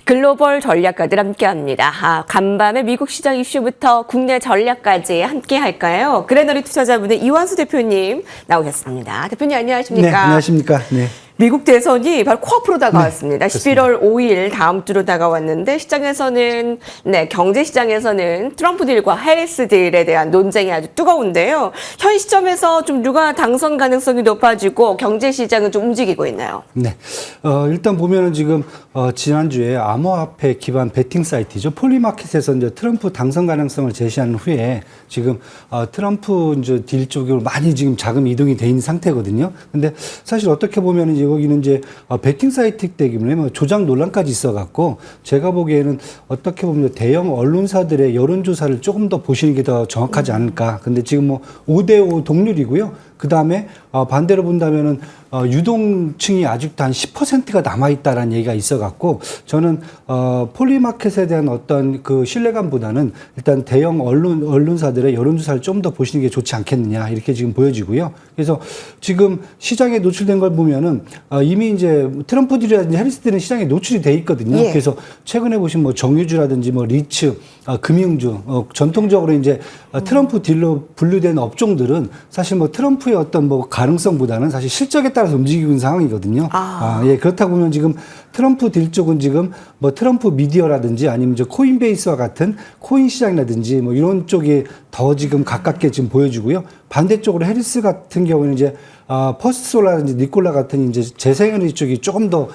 글로벌 전략가들 함께합니다. 간밤에 미국 시장 이슈부터 국내 전략까지 함께 할까요? 그레너리 투자자분의 이완수 대표님 나오셨습니다. 대표님 안녕하십니까? 네, 안녕하십니까? 네. 미국 대선이 바로 코앞으로 다가왔습니다. 네, 11월 5일 다음 주로 다가왔는데 시장에서는 경제 시장에서는 트럼프 딜과 해리스 딜에 대한 논쟁이 아주 뜨거운데요. 현 시점에서 좀 누가 당선 가능성이 높아지고 경제 시장은 좀 움직이고 있나요? 네. 일단 보면은 지금 지난주에 암호화폐 기반 베팅 사이트죠. 폴리마켓에서 이제 트럼프 당선 가능성을 제시한 후에 지금 트럼프 이제 딜 쪽으로 많이 지금 자금 이동이 돼 있는 상태거든요. 근데 사실 어떻게 보면은 이제 여기는 이제 베팅 사이트 때문에 뭐 조작 논란까지 있어갖고 제가 보기에는 어떻게 보면 대형 언론사들의 여론조사를 조금 더 보시는 게 더 정확하지 않을까. 근데 지금 뭐 5대5 동률이고요. 그 다음에 반대로 본다면은 유동층이 아직도 한 10%가 남아있다라는 얘기가 있어갖고 저는 폴리마켓에 대한 어떤 그 신뢰감보다는 일단 대형 언론사들의 여론조사를 좀 더 보시는 게 좋지 않겠느냐 이렇게 지금 보여지고요. 그래서 지금 시장에 노출된 걸 보면은 이미 이제 트럼프들이라든지 해리스들은 시장에 노출이 돼 있거든요. 예. 그래서 최근에 보신 뭐 정유주라든지 뭐 리츠, 금융주, 전통적으로 이제 트럼프 딜로 분류된 업종들은 사실 뭐 트럼프의 어떤 뭐 가능성보다는 사실 실적에 따라서 움직이고 있는 상황이거든요. 예, 그렇다 보면 지금 트럼프 딜 쪽은 지금 뭐 트럼프 미디어라든지 아니면 이제 코인베이스와 같은 코인 시장이라든지 뭐 이런 쪽이 더 지금 가깝게 지금 보여지고요. 반대쪽으로 해리스 같은 경우는 이제 퍼스트솔라든지 니콜라 같은 이제 재생에너지 쪽이 조금 더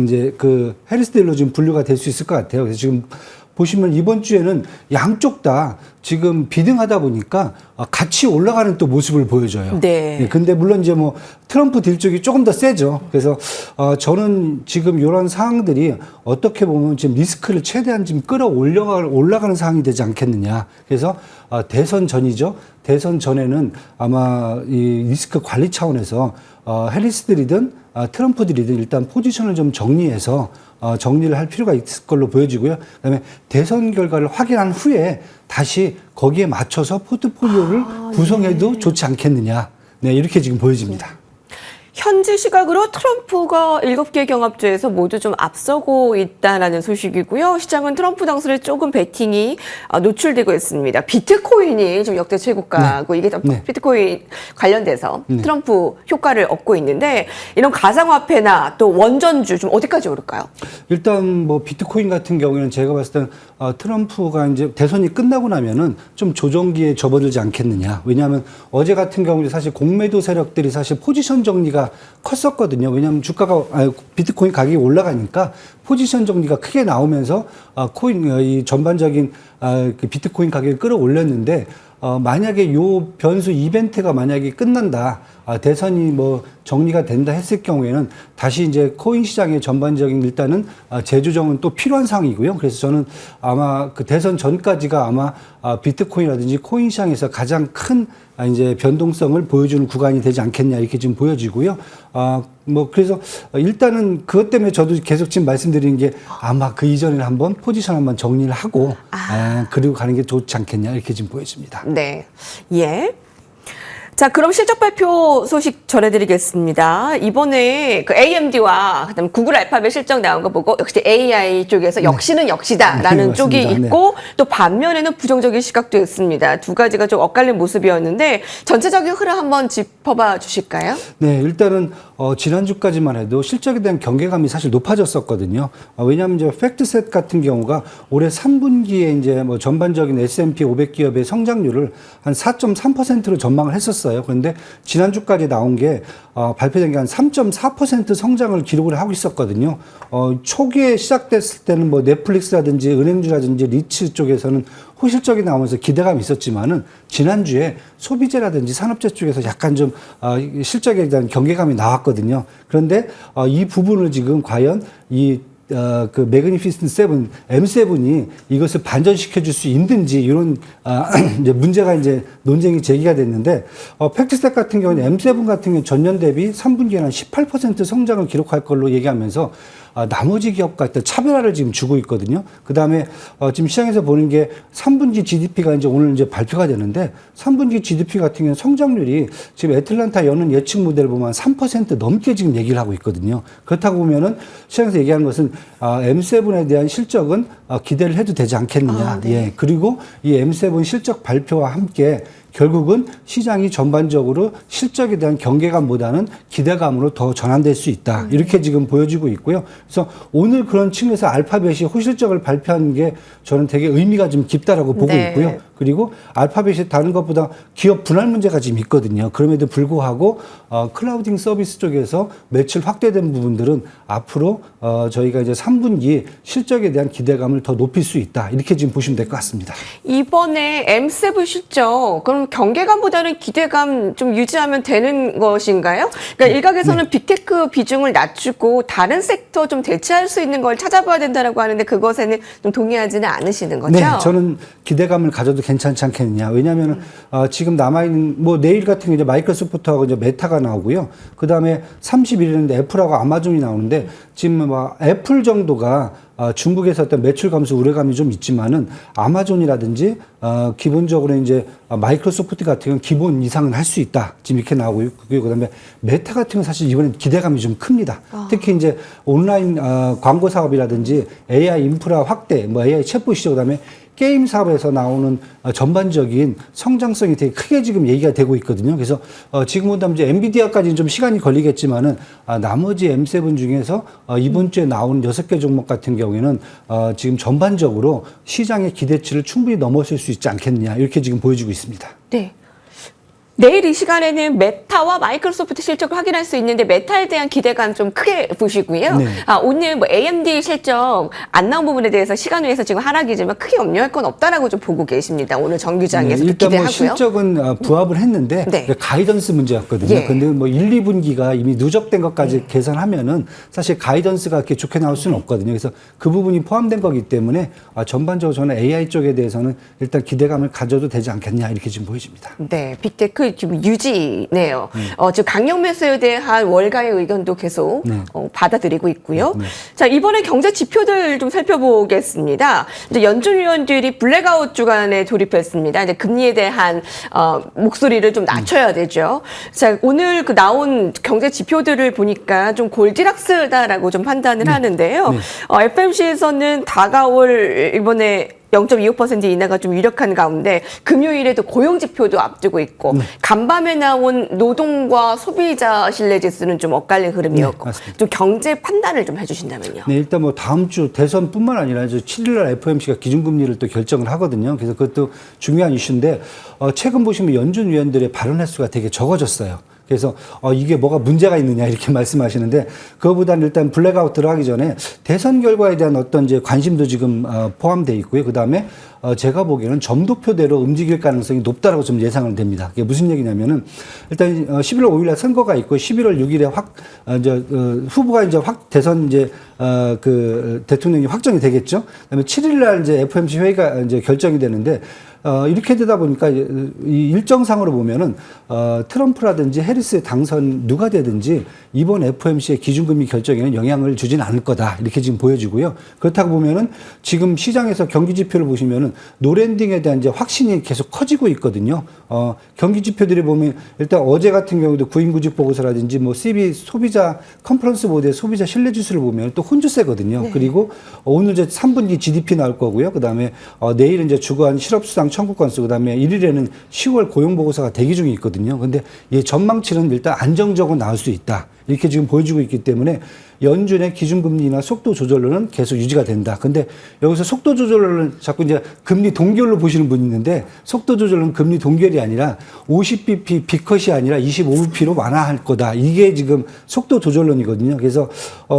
이제 그 해리스 딜로 지금 분류가 될 수 있을 것 같아요. 그래서 지금 보시면 이번 주에는 양쪽 다 지금 비등하다 보니까 같이 올라가는 또 모습을 보여줘요. 네. 예, 근데 물론 이제 뭐 트럼프 딜 쪽이 조금 더 세죠. 그래서 저는 지금 이런 상황들이 어떻게 보면 지금 리스크를 최대한 지금 올라가는 상황이 되지 않겠느냐. 그래서 대선 전이죠. 대선 전에는 아마 이 리스크 관리 차원에서 해리스들이든 트럼프들이든 일단 포지션을 좀 정리해서 정리를 할 필요가 있을 걸로 보여지고요. 그다음에 대선 결과를 확인한 후에 다시 거기에 맞춰서 포트폴리오를 구성해도 네. 좋지 않겠느냐. 네, 이렇게 지금 보여집니다. 현지 시각으로 트럼프가 7개 경합주에서 모두 좀 앞서고 있다는 소식이고요. 시장은 트럼프 당선에 조금 베팅이 노출되고 있습니다. 비트코인이 지금 역대 최고가고 이게 네. 비트코인 관련돼서 트럼프 효과를 얻고 있는데 이런 가상화폐나 또 원전주 좀 어디까지 오를까요? 일단 뭐 비트코인 같은 경우에는 제가 봤을 땐 트럼프가 이제 대선이 끝나고 나면은 좀 조정기에 접어들지 않겠느냐. 왜냐하면 어제 같은 경우에 사실 공매도 세력들이 사실 포지션 정리가 컸었거든요. 왜냐하면 비트코인 가격이 올라가니까 포지션 정리가 크게 나오면서 이 전반적인 그 비트코인 가격을 끌어올렸는데 만약에 요 변수 이벤트가 만약에 끝난다. 대선이 뭐 정리가 된다 했을 경우에는 다시 이제 코인 시장의 전반적인 일단은 재조정은 또 필요한 상황이고요. 그래서 저는 아마 그 대선 전까지가 아마 비트코인이라든지 코인 시장에서 가장 큰 이제 변동성을 보여주는 구간이 되지 않겠냐 이렇게 지금 보여지고요. 뭐 그래서 일단은 그것 때문에 저도 계속 지금 말씀드리는 게 아마 그 이전에 한번 포지션 한번 정리를 하고 그리고 가는 게 좋지 않겠냐 이렇게 지금 보여집니다. 네. 예. 자, 그럼 실적 발표 소식 전해드리겠습니다. 이번에 그 AMD와 그다음 구글 알파벳 실적 나온 거 보고 역시 AI 쪽에서 역시는 역시다라는 네, 쪽이 맞습니다. 있고 또 반면에는 부정적인 시각도 있습니다. 두 가지가 좀 엇갈린 모습이었는데 전체적인 흐름 한번 짚어봐 주실까요? 네, 일단은 지난주까지만 해도 실적에 대한 경계감이 사실 높아졌었거든요. 왜냐하면 이제 팩트셋 같은 경우가 올해 3분기에 이제 뭐 전반적인 S&P 500 기업의 성장률을 한 4.3%로 전망을 했었어요. 그런데 지난주까지 나온 게 발표된 게 한 3.4% 성장을 기록을 하고 있었거든요. 초기에 시작됐을 때는 뭐 넷플릭스라든지 은행주라든지 리츠 쪽에서는 호실적이 나오면서 기대감이 있었지만은 지난주에 소비재라든지 산업재 쪽에서 약간 좀 실적에 대한 경계감이 나왔거든요. 그런데 이 부분을 지금 과연 그 매그니피센트 7, M7이 이것을 반전시켜 줄 수 있는지 이런 이제 문제가 이제 논쟁이 제기가 됐는데 팩트셋 같은 경우는 M7 같은 경우 전년 대비 3분기에는 한 18% 성장을 기록할 걸로 얘기하면서 나머지 기업과 어떤 차별화를 지금 주고 있거든요. 그 다음에 지금 시장에서 보는 게 3분기 GDP가 이제 오늘 이제 발표가 되는데 3분기 GDP 같은 경우는 성장률이 지금 애틀란타 여는 예측 모델을 보면 3% 넘게 지금 얘기를 하고 있거든요. 그렇다고 보면은 시장에서 얘기하는 것은 M7에 대한 실적은 기대를 해도 되지 않겠느냐. 네. 예. 그리고 이 M7 실적 발표와 함께 결국은 시장이 전반적으로 실적에 대한 경계감보다는 기대감으로 더 전환될 수 있다. 이렇게 지금 보여지고 있고요. 그래서 오늘 그런 측면에서 알파벳이 호실적을 발표하는 게 저는 되게 의미가 좀 깊다라고 보고 네. 있고요. 그리고 알파벳이 다른 것보다 기업 분할 문제가 지금 있거든요. 그럼에도 불구하고 클라우딩 서비스 쪽에서 매출 확대된 부분들은 앞으로 저희가 이제 3분기 실적에 대한 기대감을 더 높일 수 있다. 이렇게 지금 보시면 될 것 같습니다. 이번에 M7 실적, 그럼 경계감보다는 기대감 좀 유지하면 되는 것인가요? 그러니까 일각에서는 빅테크 비중을 낮추고 다른 섹터 좀 대체할 수 있는 걸 찾아봐야 된다라고 하는데 그것에는 좀 동의하지는 않으시는 거죠? 네, 저는 기대감을 가져도 괜찮지 않겠느냐. 왜냐하면 지금 남아있는 뭐 내일 같은 게 이제 마이크로소프트하고 이제 메타가 나오고요. 그 다음에 31일인데 애플하고 아마존이 나오는데 지금 막 애플 정도가 중국에서 어떤 매출 감소 우려감이 좀 있지만은 아마존이라든지 기본적으로 이제 마이크로소프트 같은 경우는 기본 이상은 할 수 있다. 지금 이렇게 나오고 있고요. 그다음에 메타 같은 경우는 사실 이번엔 기대감이 좀 큽니다. 특히 이제 온라인 광고 사업이라든지 AI 인프라 확대, 뭐 AI 챗봇이죠. 그다음에 게임 사업에서 나오는 전반적인 성장성이 되게 크게 지금 얘기가 되고 있거든요. 그래서 지금보다 이제 엔비디아까지는 좀 시간이 걸리겠지만은 나머지 M7 중에서 이번 주에 나온 6개 종목 같은 경우에는 지금 전반적으로 시장의 기대치를 충분히 넘어설 수 있지 않겠느냐 이렇게 지금 보여지고 있습니다. 네. 내일 이 시간에는 메타와 마이크로소프트 실적을 확인할 수 있는데 메타에 대한 기대감 좀 크게 보시고요. 네. 오늘 뭐 AMD 실적 안 나온 부분에 대해서 시간 외에서 지금 하락이지만 크게 염려할 건 없다라고 좀 보고 계십니다. 오늘 정규장에서 네, 일단 기대하고요. 뭐 실적은 부합을 했는데 네. 가이던스 문제였거든요. 예. 근데 뭐 1, 2분기가 이미 누적된 것까지 계산하면은 사실 가이던스가 그렇게 좋게 나올 수는 없거든요. 그래서 그 부분이 포함된 거기 때문에 전반적으로 저는 AI 쪽에 대해서는 일단 기대감을 가져도 되지 않겠냐 이렇게 지금 보여집니다. 네, 빅테크 지금 유지네요. 지금 강력 매수에 대한 월가의 의견도 계속 네. 받아들이고 있고요. 네. 자, 이번에 경제 지표들 좀 살펴보겠습니다. 이제 연준 위원들이 블랙아웃 주간에 돌입했습니다. 이제 금리에 대한 목소리를 좀 낮춰야 되죠. 자, 오늘 그 나온 경제 지표들을 보니까 좀 골디락스다라고 좀 판단을 하는데요. 네. FMC에서는 다가올 이번에 0.25% 인하가 좀 유력한 가운데 금요일에도 고용 지표도 앞두고 있고 간밤에 나온 노동과 소비자 신뢰 지수는 좀 엇갈린 흐름이었고 맞습니다. 좀 경제 판단을 좀 해주신다면요. 네, 일단 뭐 다음 주 대선뿐만 아니라 이제 7일날 FOMC가 기준금리를 또 결정을 하거든요. 그래서 그것도 중요한 이슈인데 최근 보시면 연준 위원들의 발언 횟수가 되게 적어졌어요. 그래서 이게 뭐가 문제가 있느냐 이렇게 말씀하시는데 그거보다는 일단 블랙아웃 들어가기 전에 대선 결과에 대한 어떤 이제 관심도 지금 포함되어 있고요. 그다음에 제가 보기에는 점도표대로 움직일 가능성이 높다라고 좀 예상은 됩니다. 그게 무슨 얘기냐면은 일단 11월 5일에 선거가 있고 11월 6일에 후보가 이제 대선 이제 그 대통령이 확정이 되겠죠. 그다음에 7일날 이제 FOMC 회의가 이제 결정이 되는데 이렇게 되다 보니까 이 일정상으로 보면은 트럼프라든지 해리스의 당선 누가 되든지 이번 FOMC의 기준금리 결정에는 영향을 주진 않을 거다 이렇게 지금 보여지고요. 그렇다고 보면은 지금 시장에서 경기 지표를 보시면은 노랜딩에 대한 이제 확신이 계속 커지고 있거든요. 경기 지표들이 보면 일단 어제 같은 경우도 구인구직 보고서라든지 뭐 CB 소비자 컨퍼런스 보드의 소비자 신뢰 지수를 보면 또 혼주세거든요. 네. 그리고 오늘 이제 3분기 GDP 나올 거고요. 그다음에 내일은 이제 주간 실업수당 청구 건수, 그다음에 1일에는 10월 고용 보고서가 대기 중에 있거든요. 근데 이 전망치는 일단 안정적으로 나올 수 있다. 이렇게 지금 보여주고 있기 때문에 연준의 기준금리나 속도 조절로는 계속 유지가 된다. 근데 여기서 속도 조절로는 자꾸 이제 금리 동결로 보시는 분이 있는데 속도 조절은 금리 동결이 아니라 50bp 비컷이 아니라 25bp로 완화할 거다. 이게 지금 속도 조절론이거든요. 그래서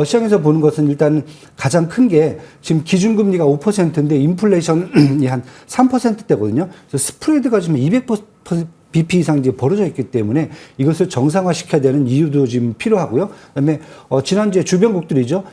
시장에서 보는 것은 일단 가장 큰 게 지금 기준금리가 5%인데 인플레이션이 한 3%대거든요. 그래서 스프레드가 지금 200% 이상 이제 벌어져 있기 때문에 이것을 정상화시켜야 되는 이유도 지금 필요하고요. 그다음에 지난주에 주변국들이죠.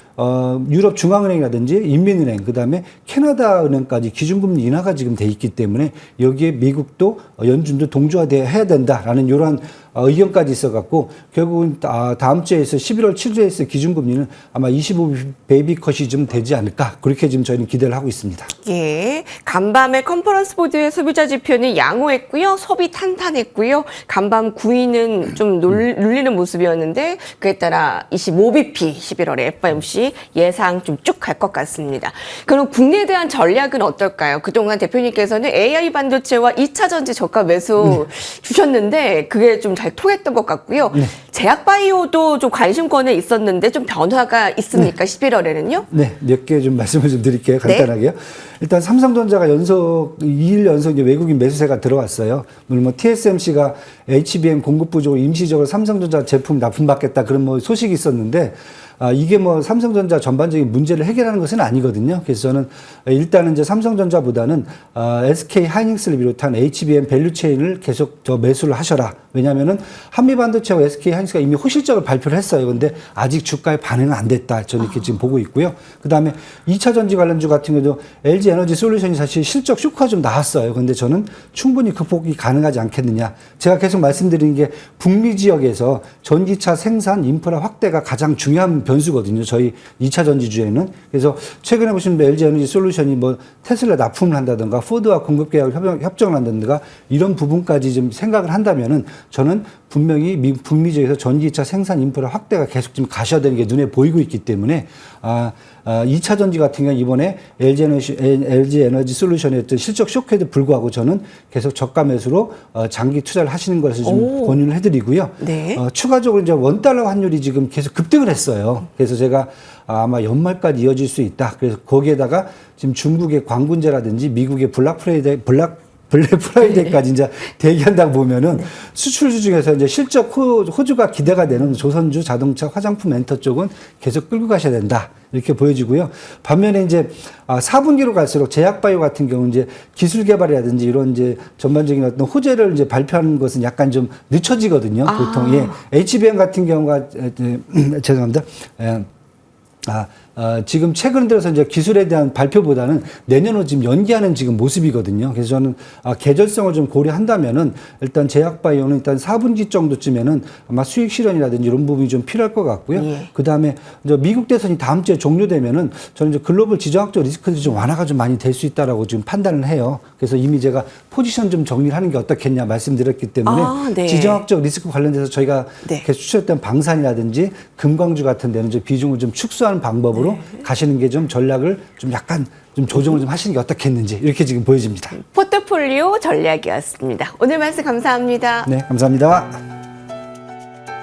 유럽 중앙은행이라든지 인민은행, 그다음에 캐나다 은행까지 기준금리 인하가 지금 돼 있기 때문에 여기에 미국도 연준도 동조화돼야 된다라는 이러한 의견까지 있어갖고 결국은 다음 주에서 11월 7일에서 기준금리는 아마 25베이비컷이 좀 되지 않을까 그렇게 지금 저희는 기대를 하고 있습니다. 예, 간밤에 컨퍼런스 보드의 소비자 지표는 양호했고요. 소비 탄탄했고요. 간밤 9위는 좀 눌리는 모습이었는데 그에 따라 25bp 11월에 FOMC 예상 좀 쭉 갈 것 같습니다. 그럼 국내에 대한 전략은 어떨까요? 그동안 대표님께서는 AI 반도체와 2차 전지 저가 매수 주셨는데 그게 좀 잘 통했던 것 같고요. 제약바이오도 좀 관심권에 있었는데 좀 변화가 있습니까? 11월에는요? 네, 몇 개 좀 말씀을 좀 드릴게요. 간단하게요. 일단 삼성전자가 2일 연속 이제 외국인 매수세가 들어왔어요. 물론 뭐 TSMC가 HBM 공급 부족으로 임시적으로 삼성전자 제품 납품받겠다 그런 뭐 소식이 있었는데 이게 뭐 삼성전자 전반적인 문제를 해결하는 것은 아니거든요. 그래서 저는 일단은 이제 삼성전자보다는 SK 하이닉스를 비롯한 HBM 밸류체인을 계속 매수를 하셔라. 왜냐하면은 한미반도체와 SK 하이닉스가 이미 호실적을 발표를 했어요. 근데 아직 주가에 반응은 안 됐다. 저는 이렇게 지금 보고 있고요. 그 다음에 2차 전지 관련주 같은 경우도 LG 에너지 솔루션이 사실 실적 쇼크가 좀 나왔어요. 근데 저는 충분히 극복이 가능하지 않겠느냐. 제가 계속 말씀드리는 게 북미 지역에서 전기차 생산 인프라 확대가 가장 중요한 변수거든요. 저희 2차 전지주에는. 그래서 최근에 보시면 LG 에너지 솔루션이 뭐 테슬라 납품을 한다든가 포드와 공급 계약 협정을 한다든가 이런 부분까지 좀 생각을 한다면은 저는 분명히 북미 지역에서 전기차 생산 인프라 확대가 계속 좀 가셔야 되는 게 눈에 보이고 있기 때문에 2차 전지 같은 경우는 이번에 LG 에너지 솔루션의 어떤 실적 쇼크에도 불구하고 저는 계속 저가 매수로 장기 투자를 하시는 것을 좀 권유를 해드리고요. 네. 추가적으로 이제 원달러 환율이 지금 계속 급등을 했어요. 그래서 제가 아마 연말까지 이어질 수 있다. 그래서 거기에다가 지금 중국의 광군제라든지 미국의 블랙 프라이데이까지 이제 대기한다고 보면은 수출주 중에서 이제 실적 호주가 기대가 되는 조선주, 자동차, 화장품, 엔터 쪽은 계속 끌고 가셔야 된다. 이렇게 보여지고요. 반면에 이제 4분기로 갈수록 제약바이오 같은 경우는 이제 기술 개발이라든지 이런 이제 전반적인 어떤 호재를 이제 발표하는 것은 약간 좀 늦춰지거든요. 보통 예. HBM 같은 경우가 죄송합니다. 지금 최근 들어서 이제 기술에 대한 발표보다는 내년으로 지금 연기하는 지금 모습이거든요. 그래서 저는 계절성을 좀 고려한다면은 일단 제약바이오는 일단 4분기 정도쯤에는 아마 수익 실현이라든지 이런 부분이 좀 필요할 것 같고요. 예. 그 다음에 이제 미국 대선이 다음 주에 종료되면은 저는 이제 글로벌 지정학적 리스크들이 좀 완화가 좀 많이 될 수 있다라고 지금 판단을 해요. 그래서 이미 제가 포지션 좀 정리를 하는 게 어떻겠냐 말씀드렸기 때문에 네. 지정학적 리스크 관련돼서 저희가 네. 계속 추천했던 방산이라든지 금광주 같은 데는 이제 비중을 좀 축소하는 방법으로 가시는 게 좀 전략을 좀 약간 좀 조정을 좀 하시는 게 어떻겠는지 이렇게 지금 보여집니다. 포트폴리오 전략이었습니다. 오늘 말씀 감사합니다. 네, 감사합니다.